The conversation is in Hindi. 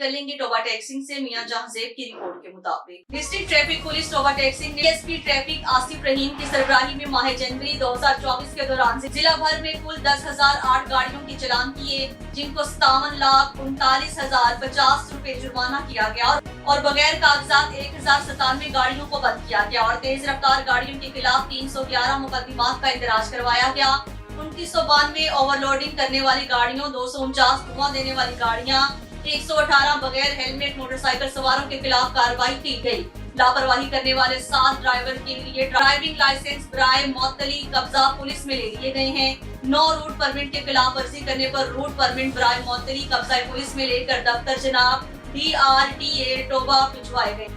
कर लेंगे टोबा टैक्सिंग से मियां जहांजेब की रिपोर्ट के मुताबिक district traffic police Toba taxing ने एसपी ट्रैफिक आसिफ रहीम की सरबराही में माह जनवरी 2024 के दौरान जिला भर में कुल 10,008 गाड़ियों के चालान किए, जिनको 57,39,050 रुपए जुर्माना किया गया और बगैर कागजात 1,097 गाड़ियों को बंद किया गया और तेज रफ्तार गाड़ियों के खिलाफ 311 मुकदमात का इंदराज करवाया गया। 2992 ओवरलोडिंग करने वाली गाड़ियों, 249 धुआं देने वाली गाड़ियां, 118 बगैर हेलमेट मोटरसाइकिल सवारों के खिलाफ कार्रवाई की गई। लापरवाही करने वाले 7 ड्राइवर के लिए ड्राइविंग लाइसेंस बराए मुअत्तली कब्जा पुलिस में ले लिए गए हैं। 9 रूट परमिट के खिलाफ वर्जी करने पर रूट परमिट बराए मुअत्तली कब्जा पुलिस में लेकर दफ्तर जनाब DRTA टोबा भिजवाए गए।